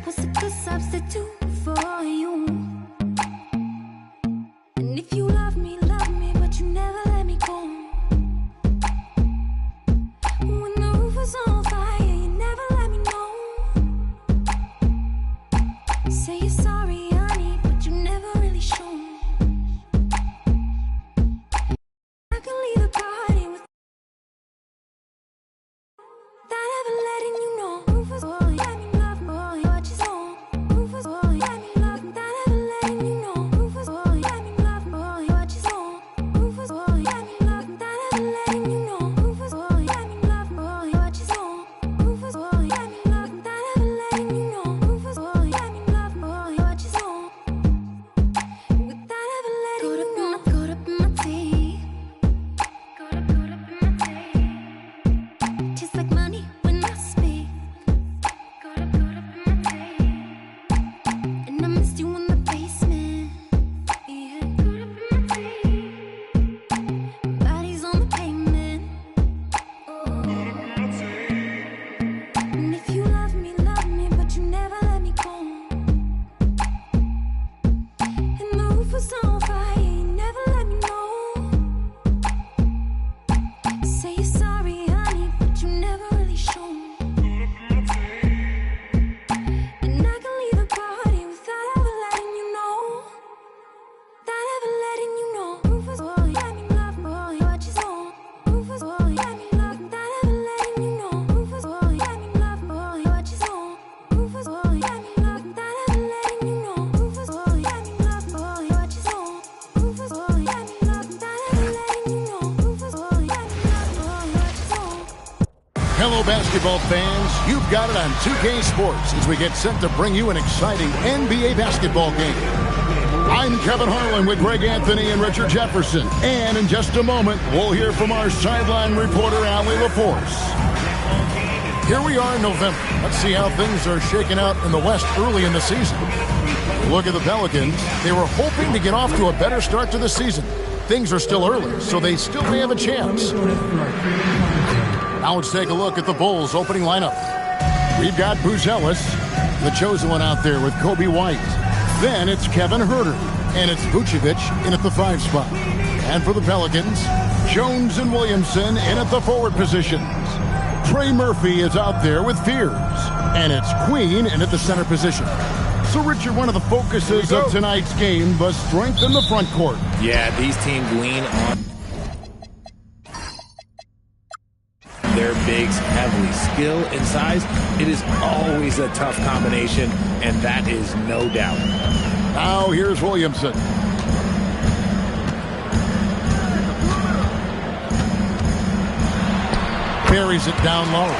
was a good substitute for you. And if you love me, but you never let me go. When the roof was on fire, you never let me know. Say you're sorry, honey, but you never really show. I can leave the party with without ever letting you know. Roof was on, let me love, boy, what you saw. Roof was on, let me love, without ever letting you know. Roof was on, let me love, boy, what you saw. Roof was on, let me love, without ever letting you know. Roof was on, let me love, boy, what you saw. Roof was on, let me love, without ever letting you know. Roof was on, let me love, boy, what you saw. Without ever letting you know. Caught up in my teeth. Caught up in my teeth. Just like money when I speak. Caught up in my teeth. And I missed you in the basement. Yeah. Caught up in my teeth. Bodies on the pavement. And if you love me, but you never let me go. And the roof was on fire, you never let me know. Say you're sorry, honey, but you never really show. And I can leave the party without ever letting you know. Without ever letting you know. Roof was on, let me love, boy, what you saw. Roof was on, let me love, without ever letting you know. Roof was on, let me love, boy, what you saw. Roof was on, let me love, without ever letting you know. Roof was on, let me love, boy, what you saw. Roof was on, let me love, without ever letting you know. Roof was on, let me love, boy, what you saw. Hello, basketball fans. You've got it on 2K Sports as we get set to bring you an exciting NBA basketball game. I'm Kevin Harlan with Greg Anthony and Richard Jefferson. And in just a moment, we'll hear from our sideline reporter, Allie LaForce. Here we are in November. Let's see how things are shaking out in the West early in the season. Look at the Pelicans. They were hoping to get off to a better start to the season. Things are still early, so they still may have a chance. Now let's take a look at the Bulls' opening lineup. We've got Buzelis, the chosen one out there with Kobe White. Then it's Kevin Huerter, and it's Vucevic in at the 5 spot. And for the Pelicans, Jones and Williamson in at the forward positions. Trey Murphy is out there with Fears, and it's Queen in at the center position. So, Richard, one of the focuses of tonight's game was strength in the front court. Yeah, these teams lean on their bigs heavily. Skill and size, it is always a tough combination, and that is no doubt. Now here's Williamson. Carries it down low.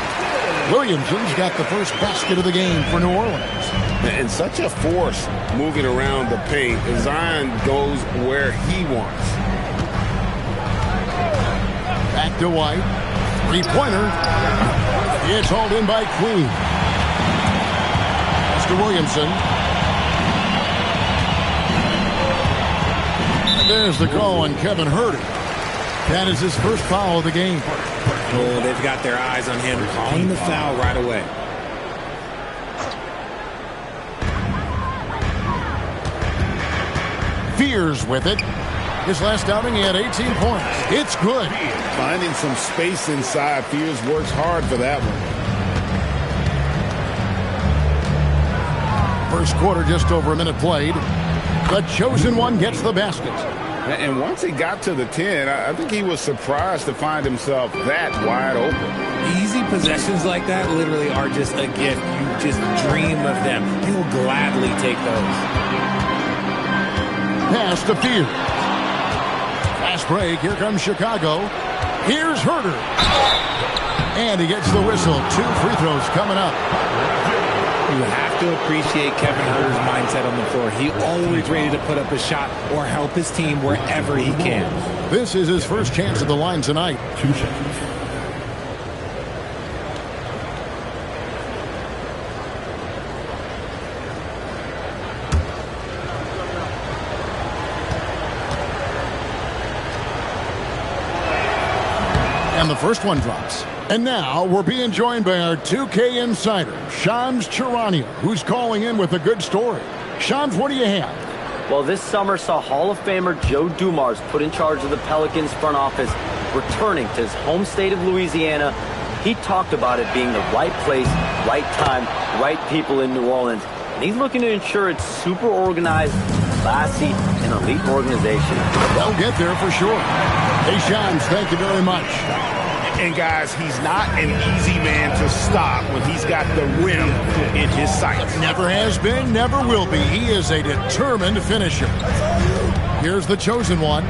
Williamson's got the first basket of the game for New Orleans. And such a force moving around the paint. Zion goes where he wants. Back to White. Three-pointer. It's hauled in by Queen. Pass to Williamson. And there's the call on Kevin Huerter. That is his first foul of the game. Oh, they've got their eyes on him, calling the foul right away. Fears with it. His last outing, he had 18 points. It's good. Finding some space inside. Fears works hard for that one. First quarter, just over a minute played. The chosen one gets the basket. And once he got to the 10, I think he was surprised to find himself that wide open. Easy possessions like that literally are just a gift. You just dream of them. He'll gladly take those. Pass to Fears. Fast break. Here comes Chicago. Here's Huerter. And he gets the whistle. 2 free throws coming up. You have to appreciate Kevin Huerter's mindset on the floor. He always ready to put up a shot or help his team wherever he can. This is his first chance at the line tonight. 2 seconds. And the first one drops. And now we're being joined by our 2K insider, Shams Charania, who's calling in with a good story. Shams, what do you have? Well, this summer saw Hall of Famer Joe Dumars put in charge of the Pelicans front office, returning to his home state of Louisiana. He talked about it being the right place, right time, right people in New Orleans. And he's looking to ensure it's super organized, classy, and elite organization. They'll get there for sure. Hey, Shams, thank you very much. And guys, he's not an easy man to stop when he's got the rim in his sights. Never has been, never will be. He is a determined finisher. Here's the chosen one,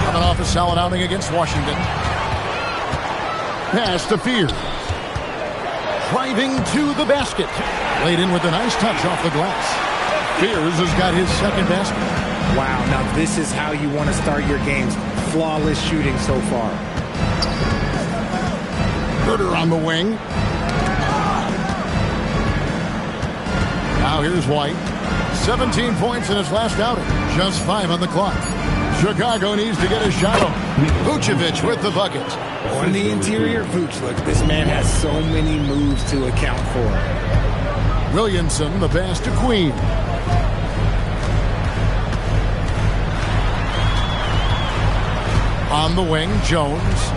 coming off a solid outing against Washington. Pass to Fears. Driving to the basket. Laid in with a nice touch off the glass. Fears has got his second basket. Wow, now this is how you want to start your games. Flawless shooting so far. Herder on the wing. Now here's White. 17 points in his last outing. Just 5 on the clock. Chicago needs to get a shot on. Vucevic with the bucket. On the interior, Vooch, look, this man has so many moves to account for. Williamson, the pass to Queen. On the wing, Jones.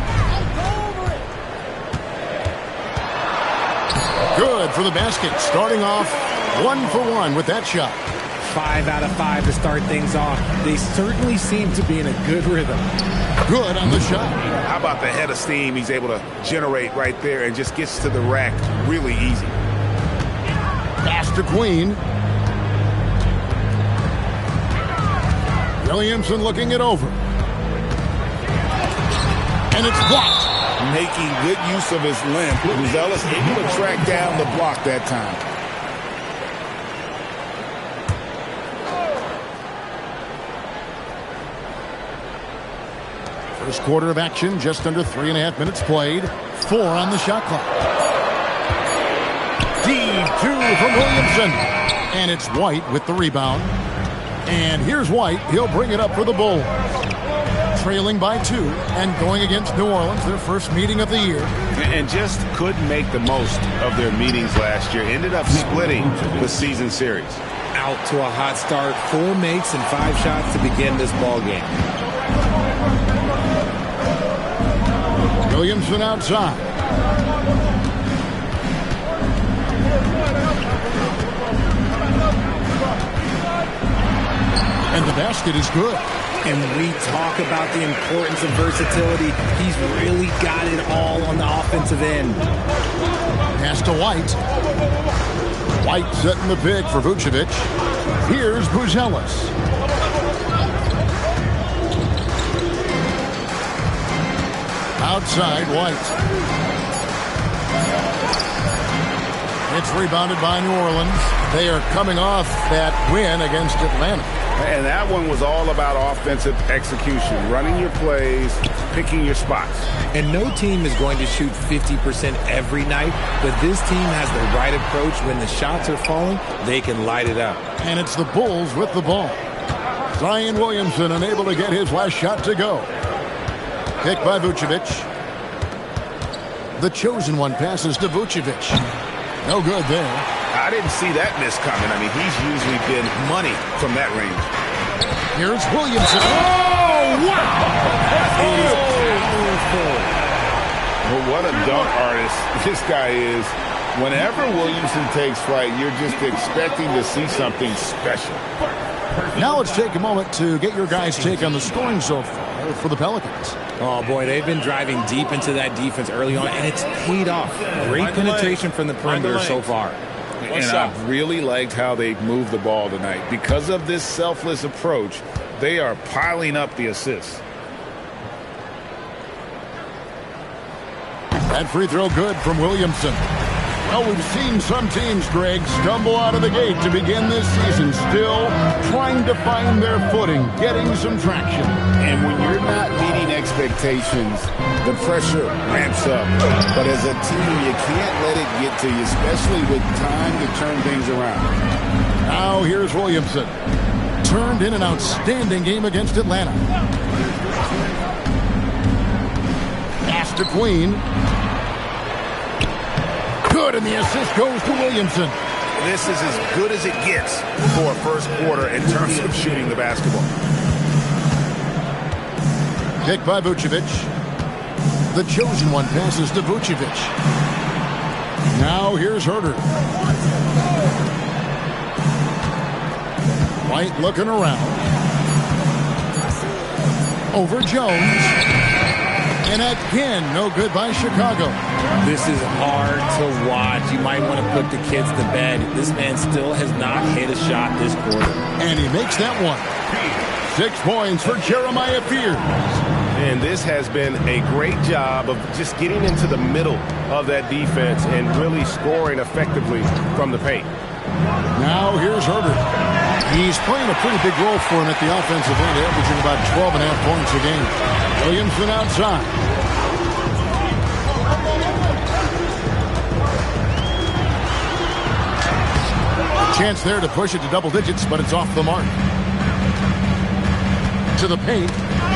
Good for the basket. Starting off 1 for 1 with that shot. 5 out of 5 to start things off. They certainly seem to be in a good rhythm. Good on the shot. How about the head of steam he's able to generate right there and just gets to the rack really easy. Pass to Queen. Williamson looking it over. And it's blocked. Making good use of his length. Uzelis able to track down the block that time. First quarter of action, just under 3.5 minutes played. 4 on the shot clock. Deep 2 from Williamson. And it's White with the rebound. And here's White. He'll bring it up for the Bulls. Trailing by 2 and going against New Orleans, their first meeting of the year. And just couldn't make the most of their meetings last year. Ended up splitting the season series. Out to a hot start. 4 makes and 5 shots to begin this ball game. Williamson outside. And the basket is good. And we talk about the importance of versatility. He's really got it all on the offensive end. Pass to White. White setting the pick for Vucevic. Here's Buzelis. Outside, White. It's rebounded by New Orleans. They are coming off that win against Atlanta. And that one was all about offensive execution, running your plays, picking your spots. And no team is going to shoot 50% every night, but this team has the right approach. When the shots are falling, they can light it up. And it's the Bulls with the ball. Zion Williamson unable to get his last shot to go. Picked by Vucevic. The chosen one passes to Vucevic. No good there. I didn't see that miss coming. I mean, he's usually been money from that range. Here's Williamson. Oh, wow! It is powerful. Well, what a dunk artist this guy is. Whenever Williamson takes flight, you're just expecting to see something special. Now let's take a moment to get your guys' take on the scoring so far for the Pelicans. Oh, boy, they've been driving deep into that defense early on, and it's paid off. Great penetration from the perimeter so far. And I've really liked how they've moved the ball tonight. Because of this selfless approach, they are piling up the assists. That free throw good from Williamson. Well, we've seen some teams, Greg, stumble out of the gate to begin this season, still trying to find their footing, getting some traction. And when you're not meeting expectations, the pressure ramps up. But as a team, you can't let it get to you, especially with time to turn things around. Now here's Williamson. Turned in an outstanding game against Atlanta. Pass to Queen. Good, and the assist goes to Williamson. This is as good as it gets for a first quarter in terms of shooting the basketball. Kick by Vucevic. The chosen one passes to Vucevic. Now here's Herter. White looking around. Over Jones. And again, no good by Chicago. This is hard to watch. You might want to put the kids to bed. This man still has not hit a shot this quarter. And he makes that one. 6 points for Jeremiah Fears. And this has been a great job of just getting into the middle of that defense and really scoring effectively from the paint. Now here's Herter. He's playing a pretty big role for him at the offensive end, averaging about 12.5 points a game. Williamson outside. Chance there to push it to double digits, but it's off the mark. To the paint.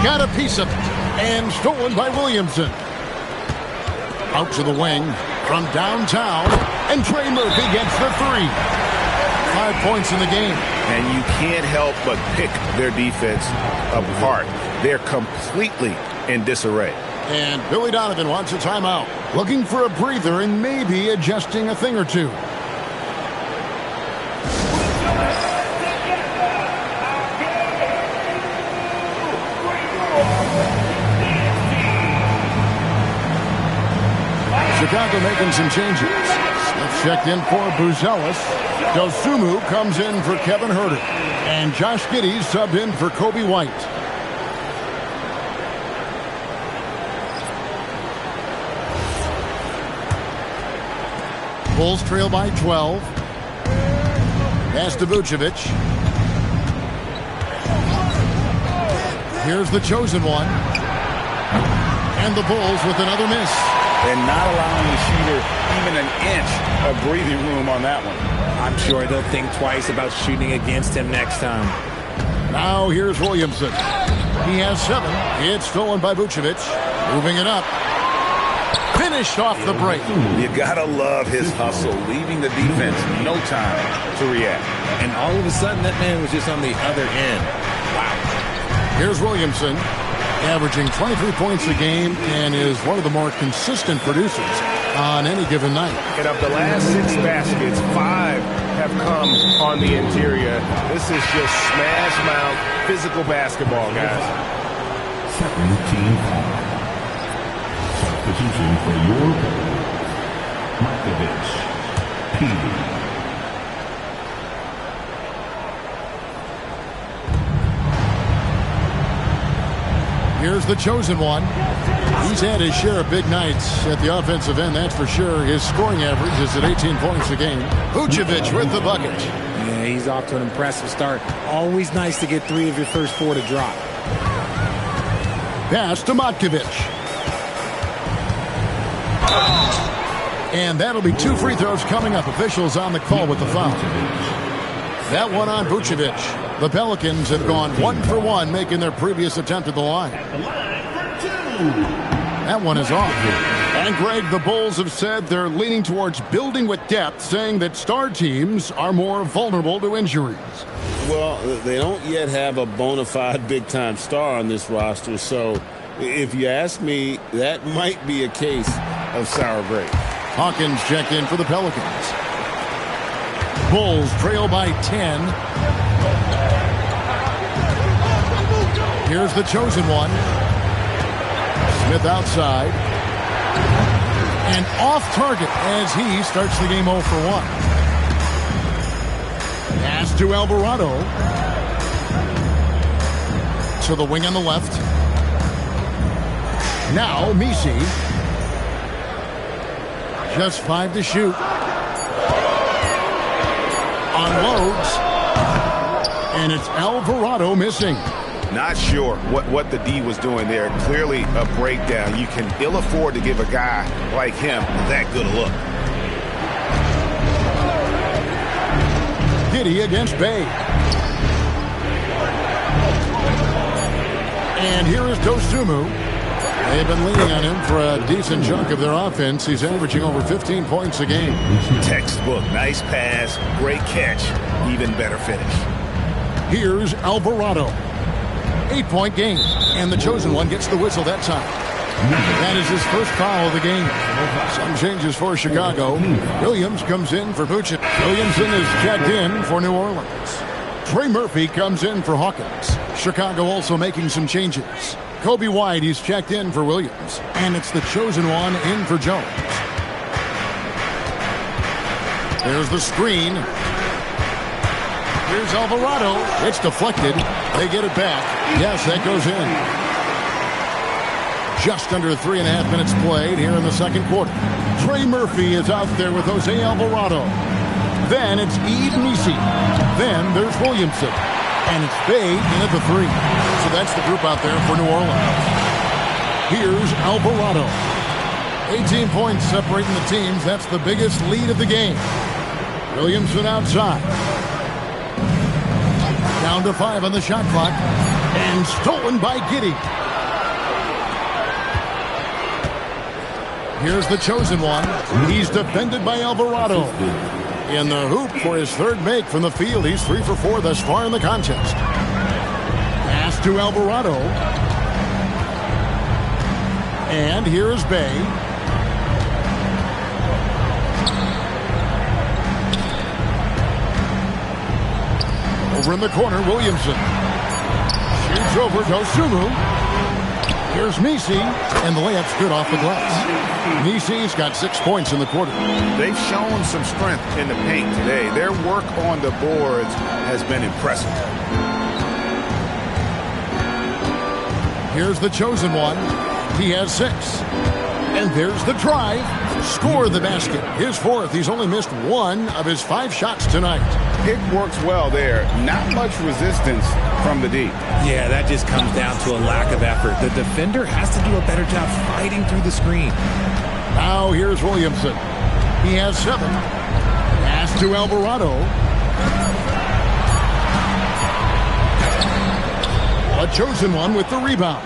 Got a piece of it. And stolen by Williamson. Out to the wing from downtown. And Trey Murphy gets the 3. 5 points in the game. And you can't help but pick their defense apart. They're completely in disarray. And Billy Donovan wants a timeout. Looking for a breather and maybe adjusting a thing or two. Chicago making some changes. Smith checked in for Buzelis. Dosumu comes in for Kevin Herter. And Josh Giddey subbed in for Kobe White. Bulls trail by 12. Pass to Vucevic. Here's the chosen one. And the Bulls with another miss. And not allowing the shooter even an inch of breathing room on that one. I'm sure they'll think twice about shooting against him next time. Now here's Williamson. He has 7. It's stolen by Vucevic. Moving it up. Finished off the break. You gotta love his hustle, leaving the defense no time to react. And all of a sudden, that man was just on the other end. Wow. Here's Williamson, averaging 23 points a game and is one of the more consistent producers on any given night. And of the last 6 baskets, 5 have come on the interior. This is just smash mouth physical basketball, guys. Second team foul. Substitution for your Markovic, Petey. Here's the chosen one. He's had his share of big nights at the offensive end, that's for sure. His scoring average is at 18 points a game. Vucevic with the bucket. Yeah, he's off to an impressive start. Always nice to get 3 of your first 4 to drop. Pass to Matkovic. And that'll be 2 free throws coming up. Officials on the call with the foul. That one on Vucevic. The Pelicans have gone 1 for 1, making their previous attempt at the line. That one is off. And Greg, the Bulls have said they're leaning towards building with depth, saying that star teams are more vulnerable to injuries. Well, they don't yet have a bona fide big-time star on this roster, so if you ask me, that might be a case of sour grapes. Hawkins checked in for the Pelicans. Bulls trail by 10. Here's the chosen one. Smith outside. And off target as he starts the game 0 for 1. Pass to Alvarado. To the wing on the left. Now Misi. Just 5 to shoot. Unloads. And it's Alvarado missing. Not sure what the D was doing there. Clearly a breakdown. You can ill afford to give a guy like him that good a look. Giddey against Bay. And here is Dosumu. They've been leaning on him for a decent chunk of their offense. He's averaging over 15 points a game. Textbook. Nice pass. Great catch. Even better finish. Here's Alvarado. 8-point game. And the chosen one gets the whistle that time. That is his first foul of the game. Some changes for Chicago. Williams comes in for Vucevic. Williamson is checked in for New Orleans. Trey Murphy comes in for Hawkins. Chicago also making some changes. Kobe White, he's checked in for Williams. And it's the chosen one in for Jones. There's the screen. Here's Alvarado. It's deflected. They get it back. Yes, that goes in. Just under 3.5 minutes played here in the second quarter. Trey Murphy is out there with Jose Alvarado. Then it's Nisi. Then there's Williamson. And it's Bay in at the 3. So that's the group out there for New Orleans. Here's Alvarado. 18 points separating the teams. That's the biggest lead of the game. Williamson outside. Down to 5 on the shot clock. And stolen by Giddey. Here's the chosen one. He's defended by Alvarado. In the hoop for his third make from the field. He's 3 for 4 thus far in the contest. Pass to Alvarado. And here's Bay. Over in the corner, Williamson. Shoots over Dosunmu. Here's Nisi, and the layup's good off the glass. Nisi's got 6 points in the quarter. They've shown some strength in the paint today. Their work on the boards has been impressive. Here's the chosen one. He has 6. And there's the drive. Score the basket. His 4th. He's only missed 1 of his 5 shots tonight. Pick works well there. Not much resistance from the D. Yeah, that just comes down to a lack of effort. The defender has to do a better job fighting through the screen. Now here's Williamson. He has 7. Pass to Alvarado. A chosen one with the rebound.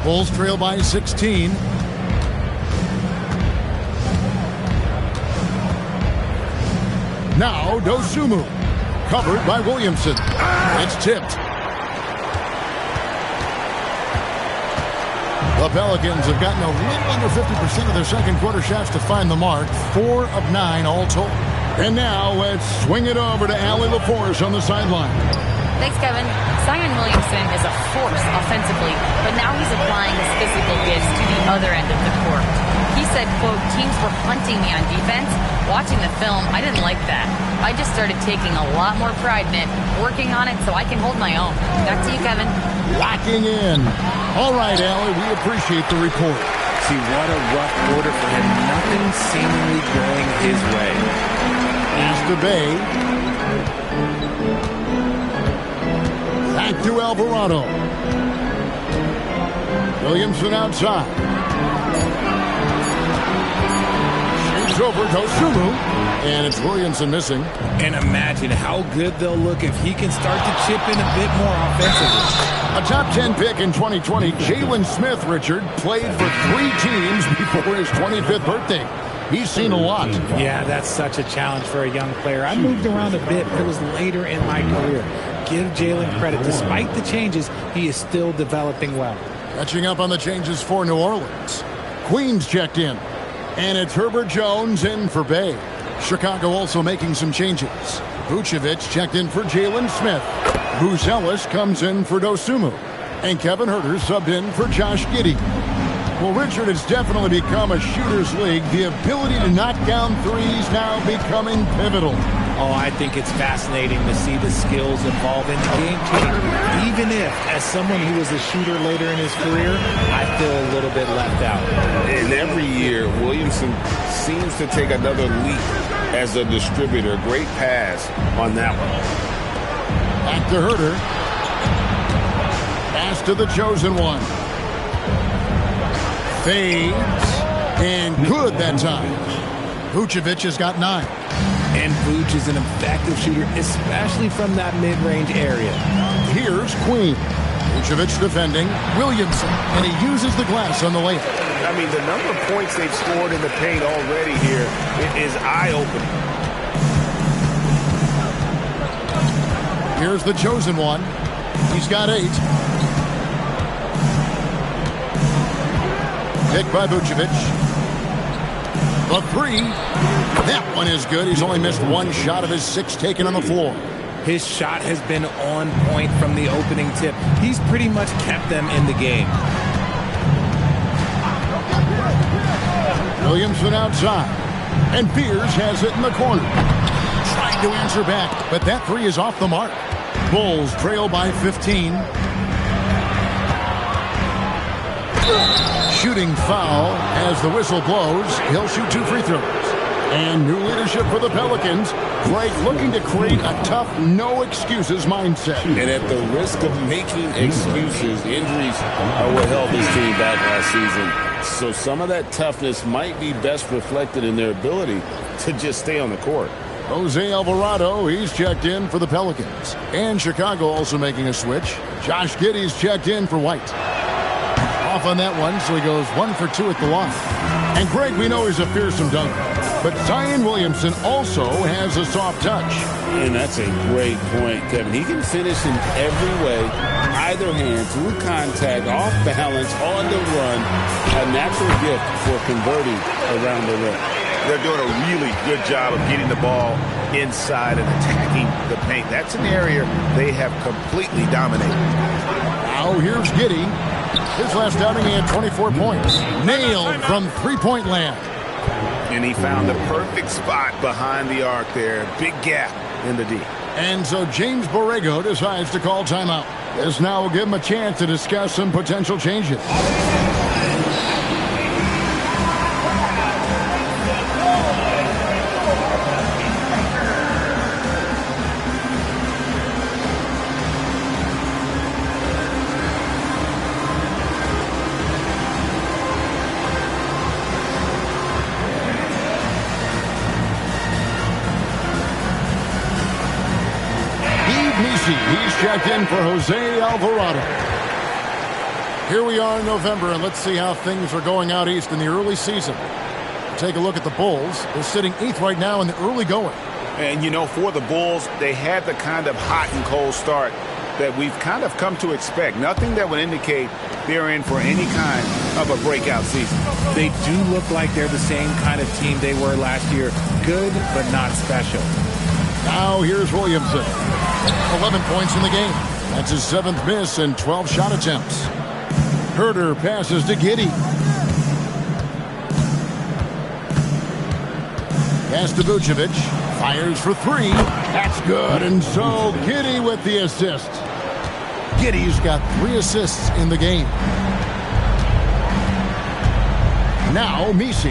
Bulls trail by 16. Now Dosunmu. Covered by Williamson. It's tipped. The Pelicans have gotten a little under 50% of their second quarter shots to find the mark. 4 of 9 all told. And now let's swing it over to Allie LaForce on the sideline. Thanks, Kevin. Zion Williamson is a force offensively, but now he's applying his physical gifts to the other end of the court. He said, quote, teams were hunting me on defense. Watching the film, I didn't like that. I just started taking a lot more pride in it, working on it so I can hold my own. Back to you, Kevin. Locking in. All right, Allie, we appreciate the report. See, what a rough quarter for him. Nothing seemingly going his way. Pass to Bay. Back to Alvarado. Williamson outside. Shoots over Dosunmu. And it's Williamson missing. And imagine how good they'll look if he can start to chip in a bit more offensively. A top 10 pick in 2020, Jalen Smith, Richard, played for 3 teams before his 25th birthday. He's seen a lot. Yeah, that's such a challenge for a young player. I moved around a bit, but it was later in my career. Give Jalen credit. Despite the changes, he is still developing well. Catching up on the changes for New Orleans. Queens checked in. And it's Herbert Jones in for Bay. Chicago also making some changes. Vucevic checked in for Jalen Smith. Buzelis comes in for Dosunmu. And Kevin Huerter subbed in for Josh Giddey. Well, Richard, it's definitely become a shooter's league. The ability to knock down threes now becoming pivotal. Oh, I think it's fascinating to see the skills evolve in the game, too. Even if, as someone who was a shooter later in his career, I feel a little bit left out. And every year, Williamson seems to take another leap as a distributor. Great pass on that one. Back to Huerter. Pass to the chosen one. Fades. And good that time. Vucevic has got 9. And Vooch is an effective shooter, especially from that mid-range area. Here's Queen. Vucevic defending. Williamson, and he uses the glass on the layup. I mean, the number of points they've scored in the paint already here is eye-opening. Here's the chosen one. He's got 8. Picked by Vucevic. The 3. That one is good. He's only missed 1 shot of his 6 taken on the floor. His shot has been on point from the opening tip. He's pretty much kept them in the game. Williamson outside. And Beers has it in the corner. Trying to answer back, but that 3 is off the mark. Bulls trail by 15. Shooting foul as the whistle blows. He'll shoot 2 free throws. And new leadership for the Pelicans. Greg looking to create a tough, no-excuses mindset. And at the risk of making excuses, injuries are what held this team back last season. So some of that toughness might be best reflected in their ability to just stay on the court. Jose Alvarado, he's checked in for the Pelicans. And Chicago also making a switch. Josh Giddey's checked in for White. Off on that one, so he goes 1 for 2 at the line. And Greg, we know he's a fearsome dunker. But Zion Williamson also has a soft touch. And that's a great point, Kevin. He can finish in every way, either hand, through contact, off balance, on the run. A natural gift for converting around the rim. They're doing a really good job of getting the ball inside and attacking the paint. That's an area they have completely dominated. Now here's Giddey. His last outing, he had 24 points. Nailed from three-point land. And he found the perfect spot behind the arc there. Big gap in the D. And so James Borrego decides to call timeout. This now will give him a chance to discuss some potential changes. He's checked in for Jose Alvarado. Here we are in November, and let's see how things are going out east in the early season. Take a look at the Bulls. They're sitting 8th right now in the early going. And, you know, for the Bulls, they had the kind of hot and cold start that we've kind of come to expect. Nothing that would indicate they're in for any kind of a breakout season. They do look like they're the same kind of team they were last year. Good, but not special. Now here's Williamson. 11 points in the game. That's his 7th miss and 12 shot attempts. Herter passes to Giddey. Pass to Vucevic. Fires for 3. That's good. And so Giddey with the assist. Giddey's got 3 assists in the game. Now Misi.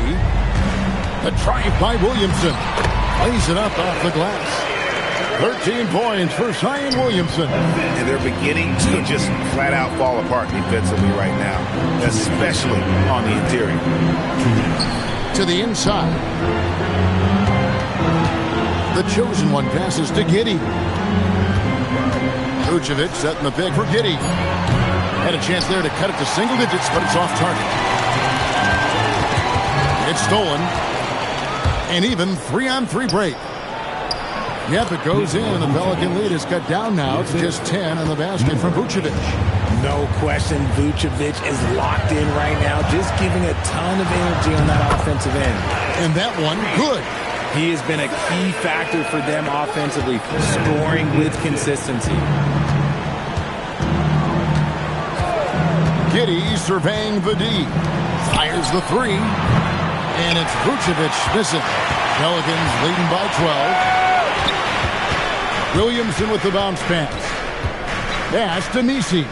The drive by Williamson. Lays it up off the glass. 13 points for Zion Williamson. And they're beginning to just flat out fall apart defensively right now, especially on the interior. To the inside. The chosen one passes to Giddey. Vucevic setting the pick for Giddey. Had a chance there to cut it to single digits, but it's off target. It's stolen. And even 3-on-3 break. Yep, it goes in, and the Pelican lead is cut down now to just 10 on the basket from Vucevic. No question, Vucevic is locked in right now, just giving a ton of energy on that offensive end. And that one, good. He has been a key factor for them offensively, scoring with consistency. Giddey surveying the D. Fires the 3. And it's Vucevic missing. Pelicans leading by 12. Williamson with the bounce pass. Pass to Nisi.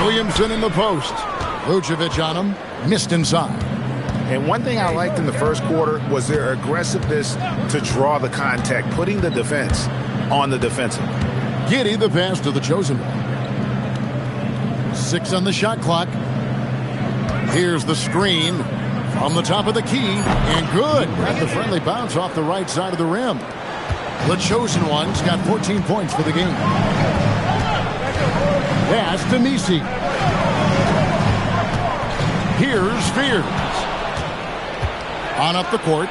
Williamson in the post. Vucevic on him. Missed inside. And one thing I liked in the first quarter was their aggressiveness to draw the contact, putting the defense on the defensive. Giddey the pass to the chosen one. 6 on the shot clock. Here's the screen. From the top of the key, and good. Got the friendly bounce off the right side of the rim. The chosen one's got 14 points for the game. Pass to Nisi. Here's Spears. On up the court.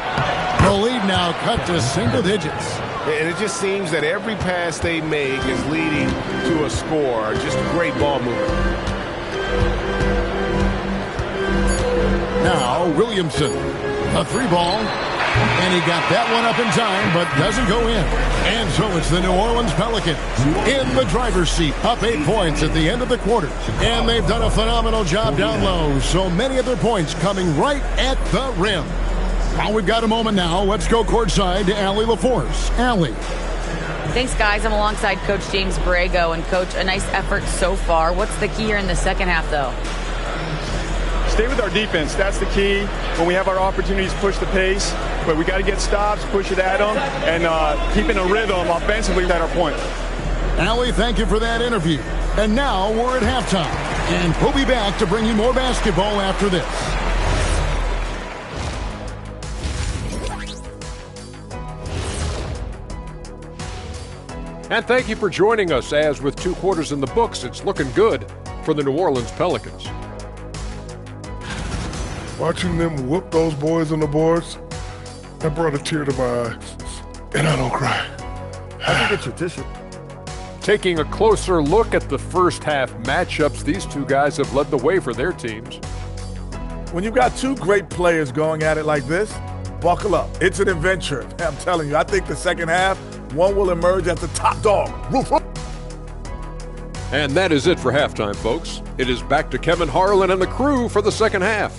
The lead now cut to single digits. And it just seems that every pass they make is leading to a score. Just great ball movement. Now Williamson. A 3-ball. And he got that one up in time, but doesn't go in. And so it's the New Orleans Pelicans in the driver's seat, up 8 points at the end of the quarter. And they've done a phenomenal job down low, so many of their points coming right at the rim. Well, we've got a moment now. Let's go courtside to Allie LaForce. Allie. Thanks, guys. I'm alongside Coach James Borrego. And, Coach, a nice effort so far. What's the key here in the second half, though? Stay with our defense. That's the key. When we have our opportunities, push the pace. But we got to get stops, push it at them, and keep in a rhythm offensively at our point. Allie, thank you for that interview. And now we're at halftime. And we'll be back to bring you more basketball after this. And thank you for joining us, as with 2 quarters in the books, it's looking good for the New Orleans Pelicans. Watching them whoop those boys on the boards, that brought a tear to my eye. And I don't cry. I think it's a tissue. Taking a closer look at the first half matchups, these two guys have led the way for their teams. When you've got 2 great players going at it like this, buckle up. It's an adventure. I'm telling you, I think the second half, one will emerge as the top dog. And that is it for halftime, folks. It is back to Kevin Harlan and the crew for the second half.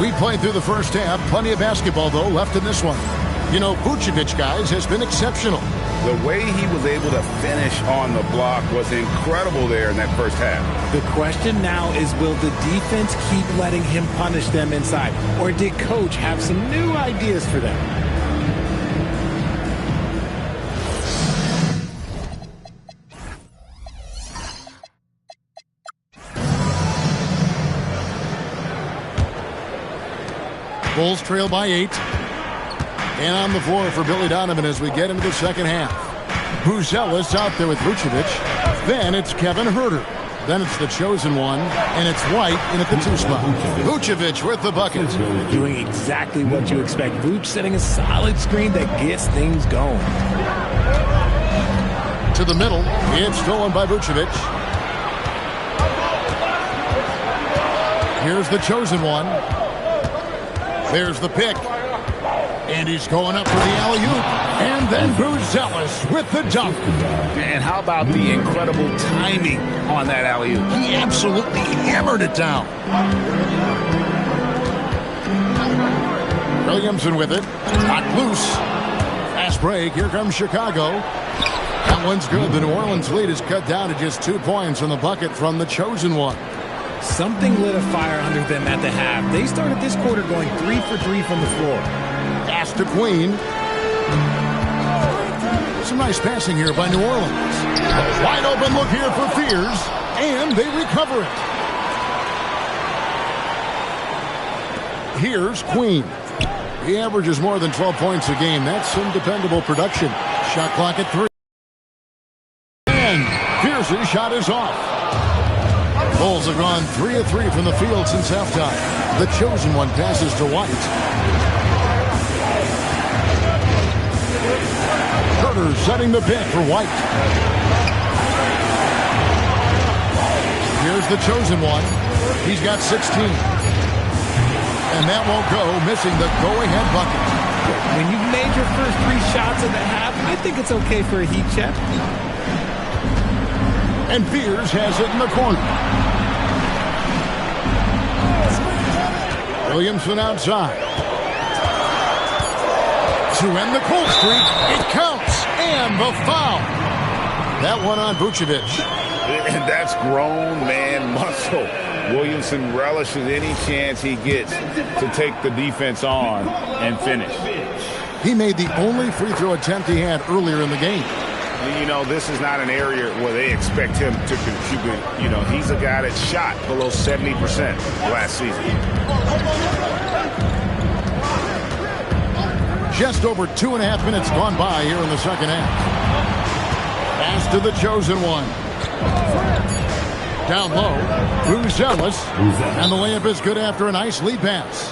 We played through the first half. Plenty of basketball, though, left in this one. You know, Vucevic, guys, has been exceptional. The way he was able to finish on the block was incredible there in that first half. The question now is, will the defense keep letting him punish them inside? Or did Coach have some new ideas for them? Bulls trail by 8. And on the floor for Billy Donovan as we get into the second half. Buzelis out there with Vucevic. Then it's Kevin Huerter. Then it's the chosen one, and it's White in at the 2 spot. Vucevic with the bucket. Doing exactly what you expect. Vuce setting a solid screen that gets things going. To the middle. It's stolen by Vucevic. Here's the chosen one. There's the pick. And he's going up for the alley-oop. And then Buzelis with the dunk. And how about the incredible timing on that alley-oop? He absolutely hammered it down. Williamson with it. Knocked loose. Fast break. Here comes Chicago. That one's good. The New Orleans lead is cut down to just 2 points on the bucket from the chosen one. Something lit a fire under them at the half. They started this quarter going 3 for 3 from the floor. Pass to Queen. Some nice passing here by New Orleans. A wide open look here for Fears, and they recover it. Here's Queen. He averages more than 12 points a game. That's some dependable production. Shot clock at 3. And Fears' shot is off. Bulls have gone 3 of 3 from the field since halftime. The chosen one passes to White. Huerter setting the pick for White. Here's the chosen one. He's got 16. And that won't go, missing the go-ahead bucket. When you've made your first 3 shots of the half, I think it's okay for a heat check. And Fears has it in the corner. Williamson outside. To end the cold streak, it counts, and the foul. That one on Vucevic. And that's grown man muscle. Williamson relishes any chance he gets to take the defense on and finish. He made the only free throw attempt he had earlier in the game. You know, this is not an area where they expect him to contribute. You know, he's a guy that shot below 70% last season. Just over 2.5 minutes gone by here in the second half. Pass to the chosen one. Down low, Buzelis, and the layup is good after a nice lead pass.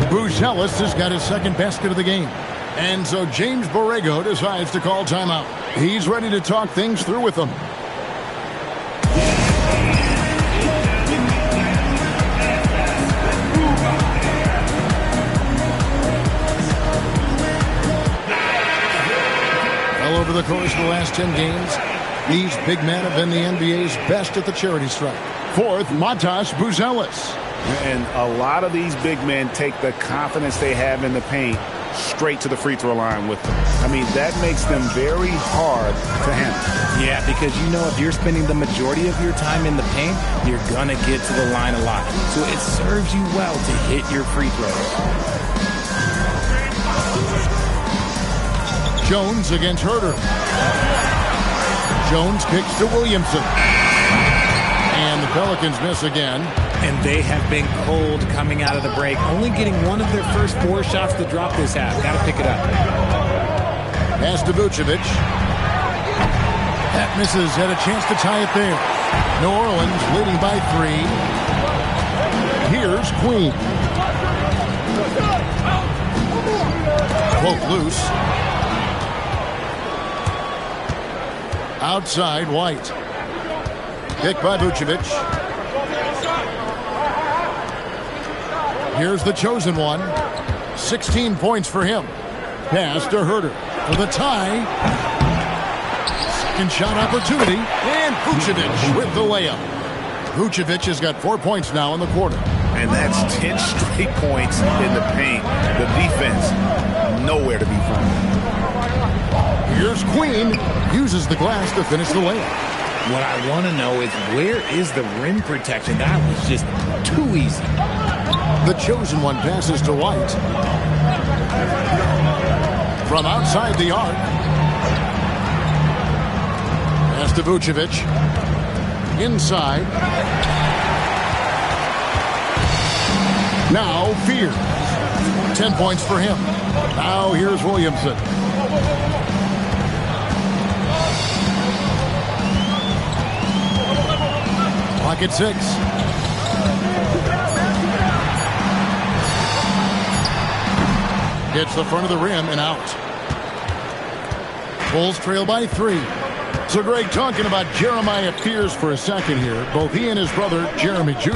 Buzelis has got his second basket of the game. And so James Borrego decides to call timeout. He's ready to talk things through with them. Well, over the course of the last 10 games, these big men have been the NBA's best at the charity stripe. Fourth, Matas Buzelis. And a lot of these big men take the confidence they have in the paint straight to the free throw line with them. I mean, that makes them very hard to handle. Yeah, because you know if you're spending the majority of your time in the paint, you're going to get to the line a lot. So it serves you well to hit your free throws. Jones against Herter. Jones kicks to Williamson. And the Pelicans miss again. And they have been cold coming out of the break. Only getting one of their first 4 shots to drop this half. Got to pick it up. Pass to Vucevic. That misses. Had a chance to tie it there. New Orleans leading by 3. Here's Queen. Poke loose. Outside, White. Pick by Vucevic. Here's the chosen one. 16 points for him. Pass to Herter for the tie. Second shot opportunity. And Vucevic with the layup. Vucevic has got 4 points now in the quarter. And that's 10 straight points in the paint. The defense, nowhere to be found. Here's Queen. Uses the glass to finish the layup. What I want to know is where is the rim protection? That was just too easy. The chosen one passes to White. From outside the arc. Pass to Vucevic. Inside. Now Fear. 10 points for him. Now here's Williamson. Clock at 6. Hits the front of the rim and out. Bulls trail by 3. So Greg, talking about Jeremiah Fears for a second here. Both he and his brother, Jeremy Jr.,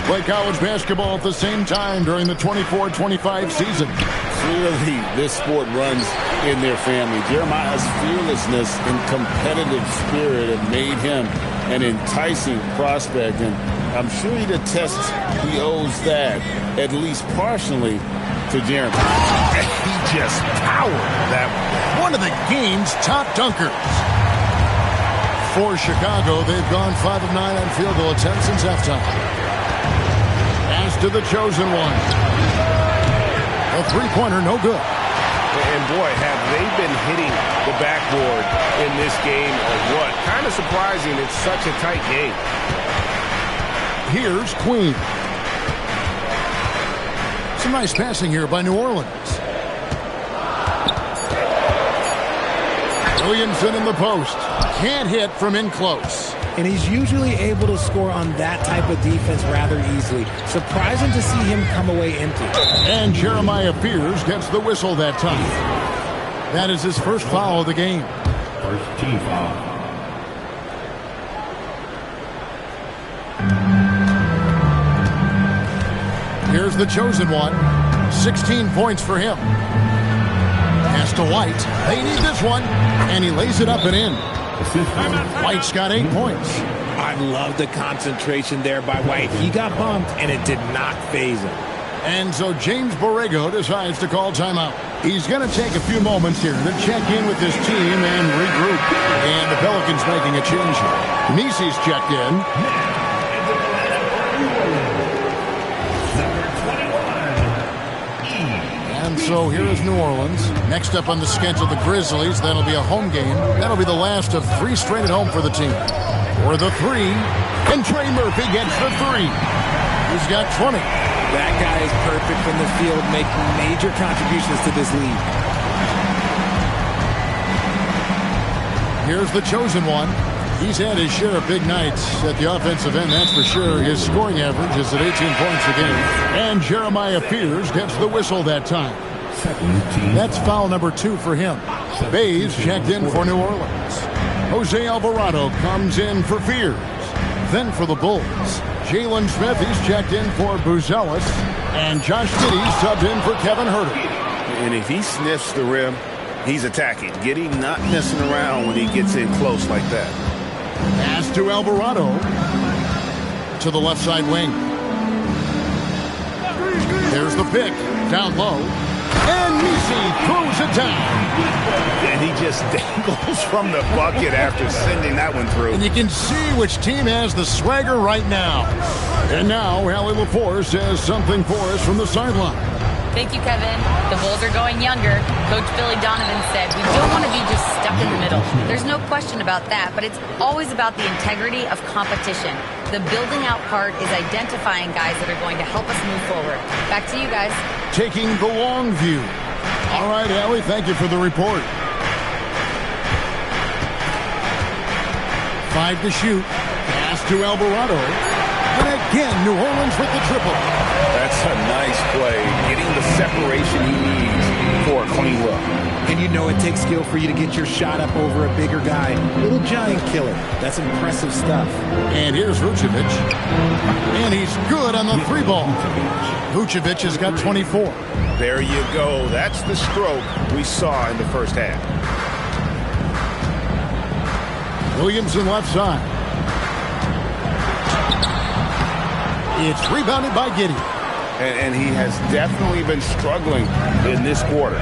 play college basketball at the same time during the 24-25 season. Clearly, this sport runs in their family. Jeremiah's fearlessness and competitive spirit have made him an enticing prospect, and I'm sure he'd attest he owes that, at least partially, to Jeremy. He just powered that one of the game's top dunkers. For Chicago, they've gone 5 of 9 on field goal attempts since halftime. Pass to the chosen one. A three-pointer, no good. And boy, have they been hitting the backboard in this game or what? Kind of surprising. It's such a tight game. Here's Queen. Some nice passing here by New Orleans. Williamson in the post. Can't hit from in close. And he's usually able to score on that type of defense rather easily. Surprising to see him come away empty. And Jeremiah Fears gets the whistle that time. That is his first foul of the game. First team foul. Here's the chosen one. 16 points for him. Pass to White. They need this one. And he lays it up and in. White's got 8 points. I love the concentration there by White. He got bumped, and it did not faze him. And so James Borrego decides to call timeout. He's going to take a few moments here to check in with his team and regroup. And the Pelicans making a change here. Nisi's checked in. And so here is New Orleans. Next up on the schedule, the Grizzlies. That'll be a home game. That'll be the last of 3 straight at home for the team. For the 3, and Trey Murphy gets the 3. He's got 20. That guy is perfect from the field, making major contributions to this league. Here's the chosen one. He's had his share of big nights at the offensive end, that's for sure. His scoring average is at 18 points a game. And Jeremiah Fears gets the whistle that time. That's foul number 2 for him. Bays checked in for New Orleans. Jose Alvarado comes in for Fears. Then for the Bulls, Jalen Smith, he's checked in for Buzelis. And Josh Giddey subbed in for Kevin Huerter. And if he sniffs the rim, he's attacking. Giddey not messing around when he gets in close like that. Pass to Alvarado. To the left side wing. There's the pick. Down low. And Nisi throws it down. And he just dangles from the bucket after sending that one through. And you can see which team has the swagger right now. And now, Allie LaForce says something for us from the sideline. Thank you, Kevin. The Bulls are going younger. Coach Billy Donovan said, we don't want to be just stuck in the middle. There's no question about that, but it's always about the integrity of competition. The building out part is identifying guys that are going to help us move forward. Back to you guys. Taking the long view. All right, Allie, thank you for the report. 5 to shoot. Pass to Alvarado. And again, New Orleans with the triple. That's a nice play. Getting the separation he needs for a clean look. And you know it takes skill for you to get your shot up over a bigger guy. Little giant killer. That's impressive stuff. And here's Vucevic. And he's good on the 3-ball. Vucevic has got 24. There you go. That's the stroke we saw in the first half. Williamson left side. It's rebounded by Giddey. And he has definitely been struggling in this quarter.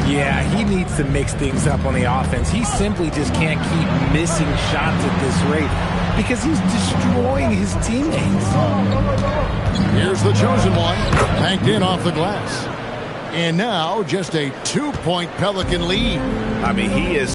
Yeah, he needs to mix things up on the offense. He simply just can't keep missing shots at this rate because he's destroying his teammates. Here's the chosen one. Banked in off the glass. And now just a 2-point Pelican lead. I mean, he is